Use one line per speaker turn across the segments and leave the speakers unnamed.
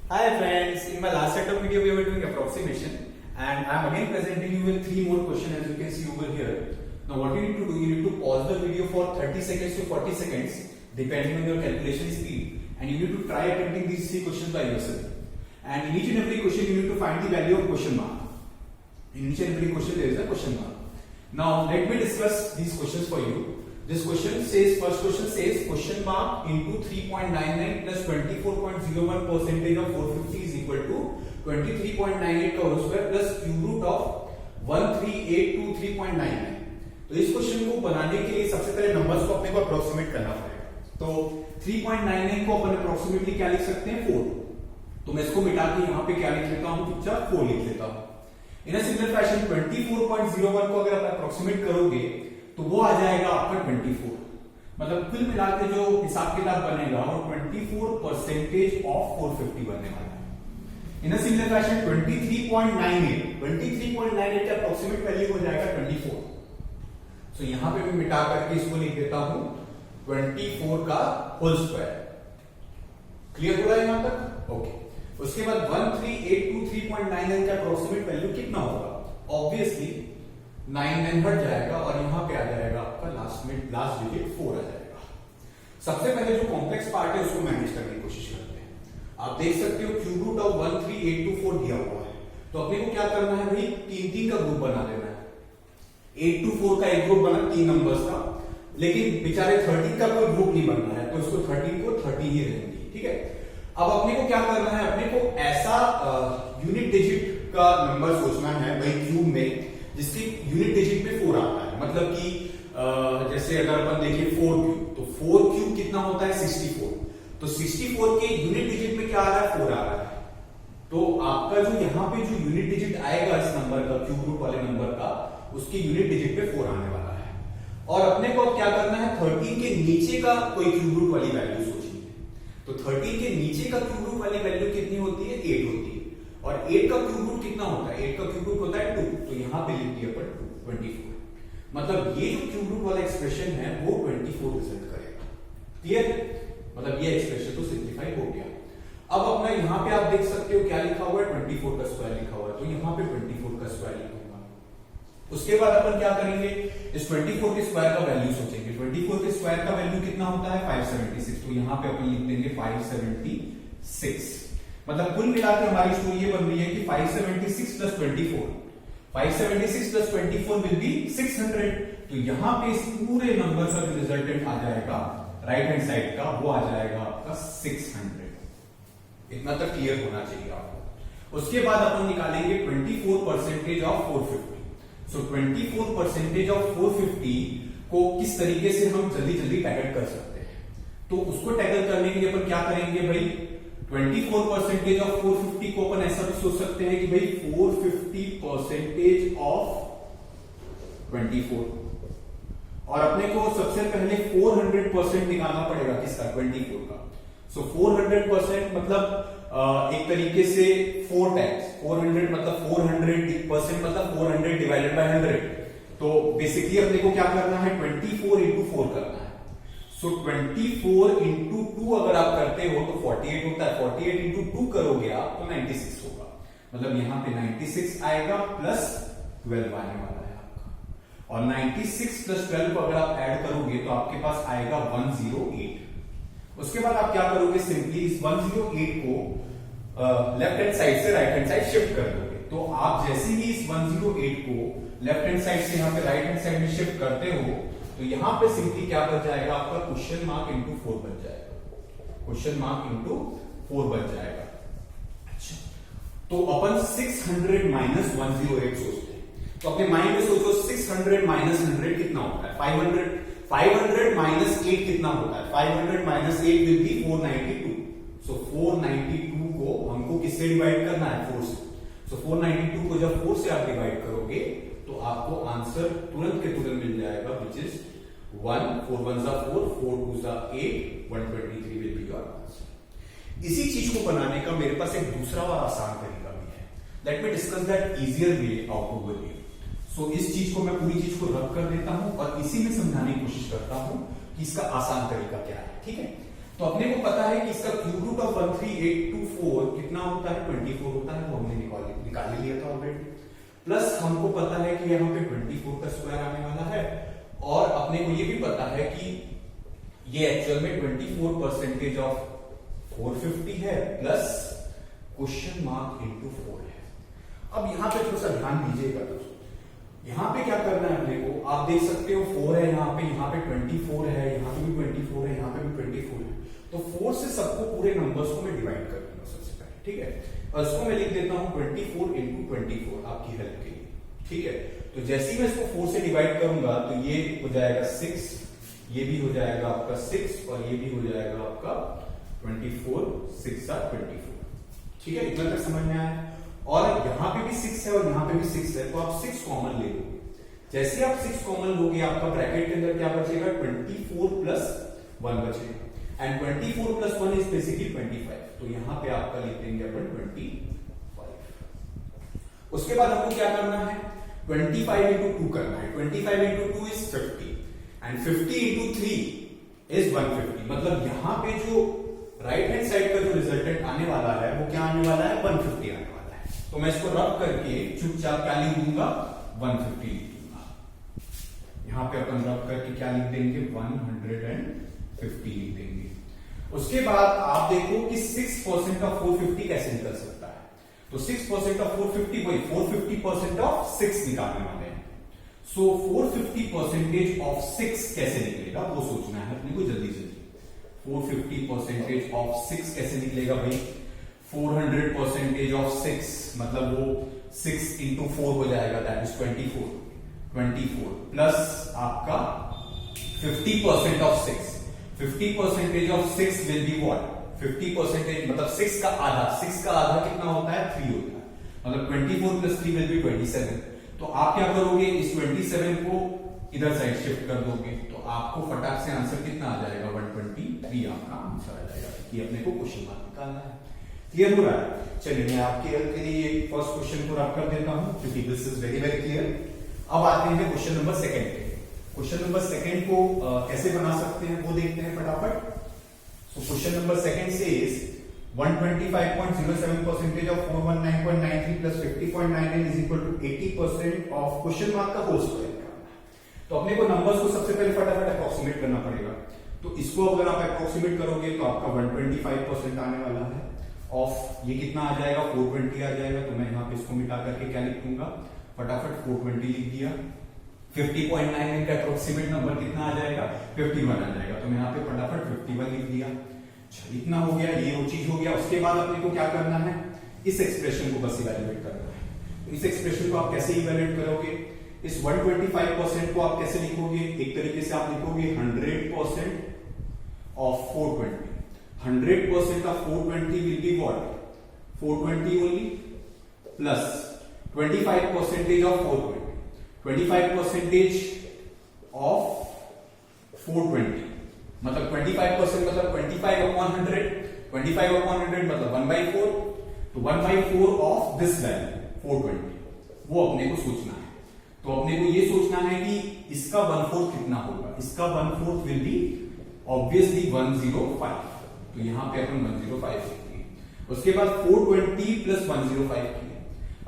Hi friends, in my last set of video we were doing approximation and I am again presenting you with 3 more questions as you can see over here. Now what you need to do, you need to pause the video for 30 seconds to 40 seconds depending on your calculation speed and you need to try attempting these 3 questions by yourself. And in each and every question you need to find the value of question mark. In each and every question there is a question mark. Now let me discuss these questions for you. This question says, first question says question mark into 3.99 plus 24.01 percentage of 450 is equal to 23.98 का whole square plus cube root of 1382.3.99. तो इस question को बनाने के लिए सबसे पहले numbers को अपने को अप्रोक्सीमेट करना पड़ेगा. तो 3.99 को अपन अप्रोक्सीमेटली क्या लिख सकते हैं 4. तो मैं इसको मिटा के यहाँ पे क्या लिख लेता हूँ, चुपचाप 4 लिख लेता हूँ. इन सिमिलर फैशन 24.01 को अगर आप अप्रोक्सीमेट करोगे तो वो आ जाएगा आपका 24. मतलब कुल मिला के जो हिसाब किताब बनेगा वो 24% ऑफ 450 बनने वाला है. इन सिमिलर फैशन 23.98 का अप्रोक्सीमेट वैल्यू हो जाएगा 24. सो यहां पे मैं मिटा करके इसको लिख देता हूं 24 का होल स्क्वायर. क्लियर हो रहा है यहां तक? ओके. उसके बाद 1382.3.99 का अप्रोक्सीमेट वैल्यू कितना होगा? ऑब्वियसली 9 हट जाएगा और यहां पे आ जाएगा आपका लास्ट डिजिट 4 आ जाएगा. सबसे पहले जो कॉम्प्लेक्स पार्ट है उसको मैनेज करने की कोशिश करते हैं. आप देख सकते हो क्यूब रूट ऑफ 13824 दिया हुआ है. तो अपने को क्या करना है भाई, 3 का ग्रुप बना लेना है. 824 का एक ग्रुप बना 3 नंबर्स का, लेकिन बेचारे 13 का कोई ग्रुप नहीं बनना है तो इसको 13 को 13 ही रहेंगी. ठीक है. अब अपने को क्या करना है, अपने को ऐसा यूनिट डिजिट का नंबर सोचना है भाई क्यूब में जिसकी यूनिट डिजिट में 4 आता है. मतलब कि जैसे अगर अपन देखें 4 क्यूब, तो 4 क्यूब कितना होता है 64. तो 64 के यूनिट डिजिट में क्या आ रहा है 4 आ रहा है. तो आपका जो यहाँ पे जो यूनिट डिजिट आएगा इस नंबर का, क्यूब रूट वाले नंबर का, उसकी यूनिट डिजिट पे 4 आने वाला है. और अपने को क्या करना है, 13 के नीचे का कोई क्यूब रूट वाली वैल्यू सोचिए. तो 13 के नीचे का क्यूब रूट वाली वैल्यू कितनी होती है, 8 होती है. और 8 का क्यूब रूट कितना होता है, 8 का क्यूब रूट होता है 2. तो यहां पे लिख दिया पर 24. मतलब ये जो क्यूब रूट वाला एक्सप्रेशन है वो 24 रिजल्ट करेगा. क्लियर? मतलब ये एक्सप्रेशन तो सिंप्लीफाई हो गया. अब अपना यहां पे आप देख सकते हो क्या लिखा हुआ है, 24 का स्क्वायर लिखा हुआ है. तो यहां पे 24 का स्क्वायर लिखूंगा. उसके बाद अपन क्या करेंगे, इस 24 के स्क्वायर का वैल्यू सोचेंगे. 24 के स्क्वायर का वैल्यू कितना होता है 576. तो यहां पे अपन लिख देंगे 576. मतलब कुल मिलाकर हमारी स्टोरी ये बन रही है कि 576 प्लस 24, 576 प्लस 24 विल बी 600. तो यहां पे इस पूरे नंबर का जो रिजल्टेंट आ जाएगा राइट हैंड साइड का, वो आ जाएगा आपका 600. इतना तक क्लियर होना चाहिए आपको. उसके बाद अपन निकालेंगे 24% ऑफ 450. सो 24% ऑफ 450 को किस तरीके से हम जल्दी जल्दी टैकल कर सकते हैं. तो उसको टैकल करने के लिए अपन क्या करेंगे भाई, 24% ऑफ 450 को अपन ऐसा भी सोच सकते हैं कि भाई 450% ऑफ 24. और अपने को सबसे पहले 400% निकालना पड़ेगा किसका, 24 का. सो 400% मतलब एक तरीके से 4 टाइम्स 400 मतलब 400% मतलब 400 डिवाइडेड बाय 100. तो बेसिकली अपने को क्या करना है, 24 इंटू 4 करना है. सो 24 इंटू 2 अगर आप करते हो तो 48 होता है. 48 इंटू 2 करोगे आप तो 96 होगा. मतलब यहां पे 96 आएगा प्लस 12 आने वाला है आपका. और 96 प्लस 12 को अगर आप ऐड करोगे तो आपके पास आएगा 108. उसके बाद आप क्या करोगे, सिंपली इस 108 को लेफ्ट हैंड साइड से राइट हैंड साइड शिफ्ट कर दोगे. तो आप जैसे ही इस 108 को लेफ्ट हैंड साइड से यहां पे राइट हैंड साइड में शिफ्ट करते हो तो यहां पे सिंपली क्या बच जाएगा आपका, क्वेश्चन मार्क इंटू 4 बच जाएगा. क्वेश्चन मार्क इंटू 4 बच जाएगा. अच्छा, तो अपन 600 माइनस 108 सोचते हैं. तो अपने माइंड में सोचो 600 माइनस 100 कितना होता है, 500. 500 माइनस 8 कितना होता है, 500 माइनस 8 विल बी 492. सो 492 को हमको किससे डिवाइड करना है, 4 से. सो 492 को जब 4 से आप डिवाइड करोगे तो आपको आंसर तुरंत के तुरंत मिल जाएगा, विच इज 1. 4 1 जा 4, 4 2 जा 8, 123 विल बी योर आंसर. इसी चीज को बनाने का मेरे पास एक दूसरा और आसान तरीका भी है. Let me discuss that easier way out to will. So इस चीज को मैं पूरी चीज को रब कर देता हूं और इसी में समझाने की कोशिश करता हूं कि इसका आसान तरीका क्या है. ठीक है. तो अपने को पता है कि इसका क्यूब रूट ऑफ 13824 कितना होता है, 24 होता है, वो हमने निकाल ही लिया था ऑलरेडी। प्लस हमको पता है कि यहाँ पे 24 का स्क्वायर आने वाला है, और अपने को ये भी पता है कि ये एक्चुअल में 24% ऑफ 450 है प्लस क्वेश्चन मार्क इंटू 4 है। अब यहाँ पे थोड़ा सा ध्यान दीजिएगा दोस्तों, यहाँ पे क्या करना है अपने को, आप देख सकते हो 4 है यहाँ पे 24 है, यहाँ पे भी 24 है, यहाँ पे भी 24 है, तो 4 से सबको पूरे नंबर्स को मैं डिवाइड कर दूंगा सबसे पहले, ठीक है। और इसको मैं लिख देता हूँ 24 इंटू 24 आपकी हेल्प के लिए, ठीक है। तो जैसे ही मैं इसको 4 से डिवाइड करूंगा तो ये हो जाएगा 6, ये भी हो जाएगा आपका 6, और ये भी हो जाएगा आपका 24, 6 are 24, ठीक है। इतना तक समझ में आया। और यहाँ पे भी 6 है और यहाँ पे भी 6 है, तो आप 6 कॉमन ले लो। जैसे आप 6 कॉमन लोगे आपका ब्रैकेट के अंदर क्या बचेगा, 24 प्लस 1 बचेगा, एंड 24 प्लस 1 इज बेसिकली 25, तो यहाँ पे आपका लिख देंगे अपन 25। उसके बाद हमको क्या करना है, 25 इंटू 2 करना है। 25 into 2 is 50, and 50 into 3 is 150। मतलब यहाँ पे जो राइट हैंड साइड का जो रिजल्टेंट आने वाला है वो क्या आने वाला है, 150 आने वाला है। तो मैं इसको रब करके चुपचाप क्या लिख दूंगा, 150 लिख दूंगा। यहाँ पे अपन रब करके क्या लिख देंगे, 150 लिख देंगे। उसके बाद आप देखो कि 6% ऑफ 450 कैसे निकल सकता है। तो 6% ऑफ 450 वही 450% ऑफ 6 निकालने वाले हैं। सो 450% ऑफ 6 कैसे निकलेगा वो सोचना है अपने को जल्दी जल्दी। 450% ऑफ 6 कैसे निकलेगा भाई, 400% ऑफ 6 मतलब वो 6 इंटू 4 हो जाएगा, दैट इज 24 प्लस आपका 50% of 6। 50% of 6 will be what, 50% मतलब 6 का आधा कितना होता है, 3 होता है, मतलब 24 प्लस 3 विल बी 27। तो आप क्या करोगे, इस 27 को इधर साइड शिफ्ट कर दोगे, तो आपको फटाक से आंसर कितना आ जाएगा, 123 आपका आंसर आ जाएगा। ये अपने को क्वेश्चन मार्क निकालना है। क्लियर हो रहा है। चलिए मैं आपके हेल्प के लिए फर्स्ट क्वेश्चन को रब कर देता हूं क्योंकि this is very very clear. अब आते हैं क्वेश्चन नंबर 2 पे। क्वेश्चन नंबर 2 को कैसे बना सकते हैं वो देखते हैं फटाफट। So question number 2 says 125.07% of 419.93 plus 50.99 is equal to 80% of question mark का होल स्क्वायर। तो अपने को नंबर्स को सबसे पहले फटाफट अप्रोक्सीमेट करना पड़ेगा। तो इसको अगर आप अप्रोक्सीमेट करोगे तो आपका 125% आने वाला है ऑफ ये कितना आ जाएगा, 420 आ जाएगा। तो मैं यहाँ पे इसको मिटा करके क्या लिख दूंगा, फटाफट 420 लिख दिया। 50.99 का अप्रोक्सीमेट नंबर कितना आ जाएगा, 51 आ जाएगा। तो मैं यहाँ पे फटाफट 51 लिख दिया। इतना हो गया, ये वो चीज हो गया। उसके बाद अपने को क्या करना है, इस एक्सप्रेशन को बस इवैल्यूएट करना है। इस एक्सप्रेशन को आप कैसे इवैल्यूएट करोगे, इस 125% को आप कैसे लिखोगे, एक तरीके से आप लिखोगे 100% of 420। 100% of 420 will be what, 420 only plus 25% of 420, 25% of 420 मतलब 25% मतलब 25/100, 25/100 मतलब 1/4। तो 1/4 ऑफ दिस वैल्यू 420 वो अपने को सोचना है। तो अपने को ये सोचना है कि इसका 1/4 कितना होगा, इसका 1/4 विल बी ऑब्वियसली 105। तो यहां पे अपन 105 लिखेंगे। उसके बाद 420 प्लस 105 किए।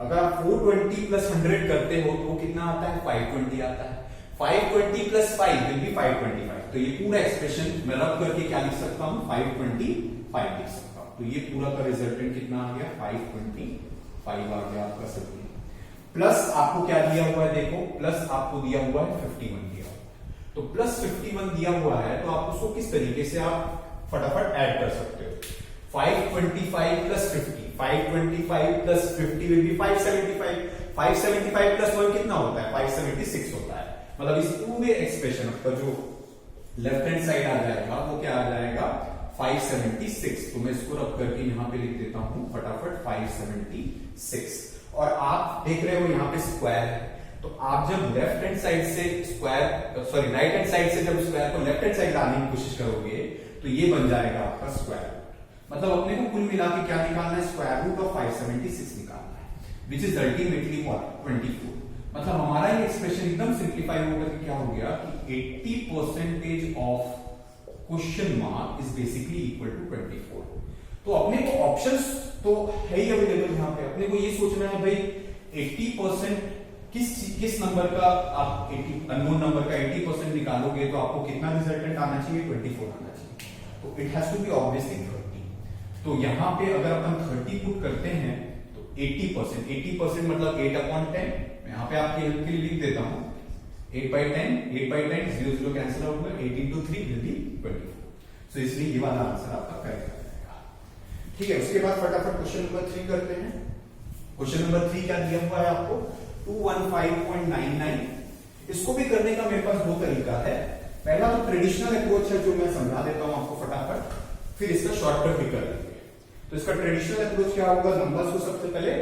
अगर आप 420 प्लस 100 करते हो तो कितना आता है, 520 आता है। 520 प्लस 5 विल बी 525। तो ये पूरा एक्सप्रेशन मैं रब करके क्या लिख सकता हूं, 525 लिख सकता हूं। तो ये पूरा का रिजल्टेंट कितना आ गया, 525 आ गया आपका सब। प्लस आपको क्या दिया हुआ है, देखो प्लस आपको दिया हुआ है 51 दिया हुआ। तो प्लस 51 दिया हुआ है तो आप उसको किस तरीके से आप फटाफट ऐड कर सकते हो। 525 plus 50, 525 plus 50 will be 575। 575 plus 1 कितना होता है, 576 होता है। मतलब इस पूरे एक्सप्रेशन का जो लेफ्ट हैंड साइड आ जाएगा वो क्या आ जाएगा, 576। तो मैं इसको रब करके यहां पे लिख देता हूं फटाफट 576। और आप देख रहे हो यहाँ पे स्क्वायर है, तो आप जब लेफ्ट हैंड साइड से square sorry right hand side से जब स्क्वायर को लेफ्ट हैंड साइड लाने की कोशिश करोगे तो ये बन जाएगा आपका स्क्वायर रूट। मतलब अपने को कुल मिला के क्या निकालना है, स्क्वायर रूट ऑफ 576 निकालना है, विच इज अल्टीमेटली व्हाट, 24। मतलब हमारा ये एक्सप्रेशन एकदम सिंप्लीफाई होकर क्या हो गया कि 80% of question mark is basically equal to 24। तो अपने को ऑप्शंस तो है ही अवेलेबल यहाँ पे, अपने को ये सोचना है भाई 80% किस नंबर का आप अननोन नंबर का 80% निकालोगे तो आपको कितना रिजल्टेंट आना चाहिए, 24 आना चाहिए। तो it has to be obviously 30। तो यहाँ पे अगर अपन 30 पुट करते हैं तो 80% मतलब 8/10। यहाँ पे आपके हेल्प के लिए लिख देता हूँ 8/10 0 0 कैंसिल आउट में 8 into 3 will be 24। सो इसलिए ये वाला आंसर आपका करेक्ट आ जाएगा। ठीक है, उसके बाद फटाफट क्वेश्चन नंबर 3 करते हैं। क्वेश्चन नंबर 3 क्या दिया हुआ है आपको, 215.99। इसको भी करने का मेरे पास दो तरीका है। पहला तो ट्रेडिशनल अप्रोच है जो मैं समझा देता हूं आपको फटाफट, फिर इसका शॉर्टकट भी कर लेंगे। तो इसका ट्रेडिशनल अप्रोच क्या होगा, नंबर्स को सबसे पहले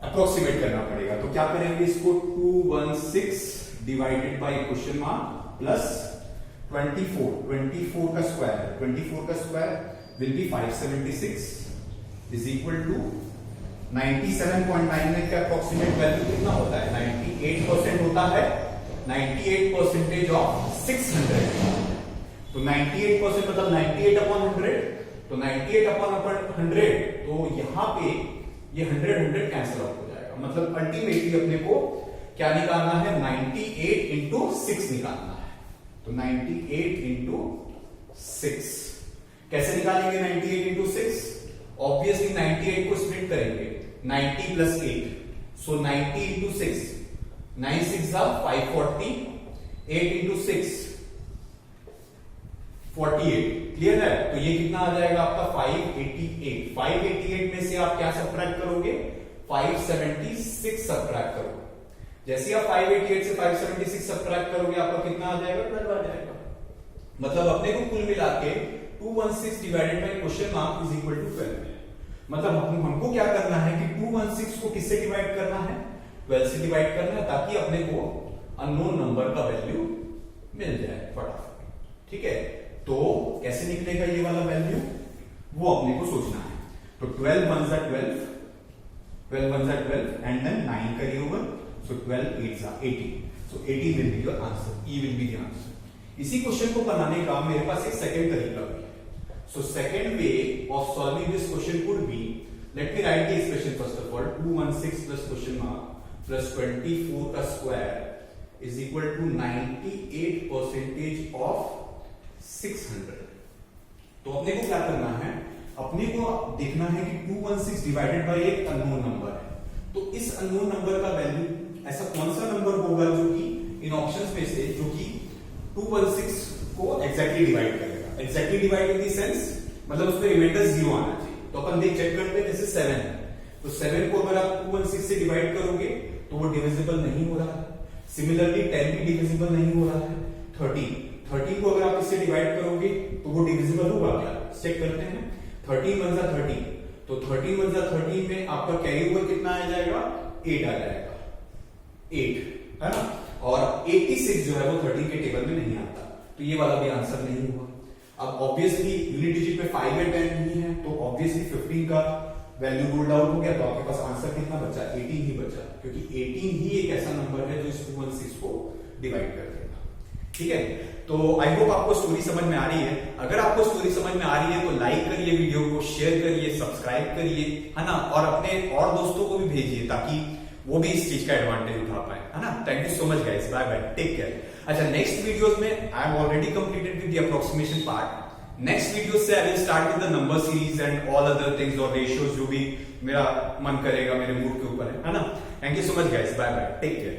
अप्रोक्सीमेट करना पड़ेगा। तो क्या करेंगे, इसको 216 divided by question mark plus 24 का square will be 576 is equal to 97.99 का अप्रोक्सीमेट वैल्यू कितना होता है, 98% होता है। 98% ऑफ 600, तो 98% मतलब 98/100। तो 98/100, तो यहां पे ये 100 कैंसिल आउट हो जाएगा। मतलब अल्टीमेटली अपने को क्या निकालना है, 98 into 6 निकालना है। तो 98 into 6 कैसे निकालेंगे, 98 into 6 ऑब्वियसली 98 को स्प्लिट करेंगे 90 plus 8, so 90 into 6, 9 6 are 540, 8 into 6 48। Clear है, तो ये कितना आ जाएगा आपका 588। 588 में से आप क्या सब्ट्रैक्ट करोगे, 576 सब्ट्रैक्ट करोगे। जैसे आप 588 से 576 सब्ट्रैक्ट करोगे आपका कितना आ जाएगा, 12 आ जाएगा। मतलब अपने को कुल मिला के 216 divided by question mark is equal to 12 है। मतलब हमको क्या करना है कि 216 को किससे डिवाइड करना है, 12 से डिवाइड करना है, ताकि अपने को अननोन नंबर का वैल्यू मिल जाए फटाफट। ठीक है, तो कैसे निकलेगा ये वाला वैल्यू, वो अपने को सोचना है। तो 12 1 जा 12 एंड देन 9 करिए ओवर, सो 12 8 जा 18। सो 18 will be your answer, E will be the answer. इसी क्वेश्चन को बनाने का मेरे पास एक सेकंड तरीका भी है। So second way of solving this question could be, let me write the expression first of all, 216 plus question mark plus 24 का square is equal to 98% of 600। तो अपने को क्या करना है, अपने को देखना है कि 216 डिवाइडेड बाय एक अननोन नंबर है। तो इस अननोन नंबर का वैल्यू ऐसा कौन सा नंबर होगा जो कि इन ऑप्शंस में से जो कि 216 को एग्जैक्टली डिवाइड करेगा। Exactly divide in the sense मतलब उसमें रिमाइंडर 0 आना चाहिए। तो अपन देख चेक करते हैं, जैसे 7 है, तो 7 को अगर आप 216 से डिवाइड करोगे तो वो डिविजिबल नहीं हो रहा है। सिमिलरली 10 भी डिविजिबल नहीं हो रहा है। 13 को अगर आप इससे डिवाइड करोगे तो वो डिविजिबल होगा क्या, चेक करते हैं। 13 1 जा 13, तो 13 1 जा 13 में आपका कैरी ओवर कितना आ जाएगा, 8 आ जाएगा, 8 है ना। और 86 जो है वो 13 के टेबल में नहीं आता, तो ये वाला भी आंसर नहीं हुआ। अब ऑब्वियसली यूनिट डिजिट में 5 या 10 नहीं है, तो ऑब्वियसली 15 का वैल्यू रूल्ड आउट हो गया। तो आपके पास आंसर कितना बचा, 18 ही बचा, क्योंकि 18 ही एक ऐसा नंबर है जो इस 216 को डिवाइड कर देगा। ठीक है, तो आई होप आपको स्टोरी समझ में आ रही है। अगर आपको स्टोरी समझ में आ रही है तो लाइक करिए वीडियो को, शेयर करिए, सब्सक्राइब करिए, है ना, और अपने और दोस्तों को भी भेजिए ताकि वो भी इस चीज का एडवांटेज उठा पाए, है ना। Thank you so much guys, bye bye, take care. अच्छा, नेक्स्ट वीडियोस में I am already completed with the approximation part. Next video से I will start with the number series and all other things और ratios, जो भी मेरा मन करेगा, मेरे मूड के ऊपर है ना। Thank you so much guys, bye bye, take care.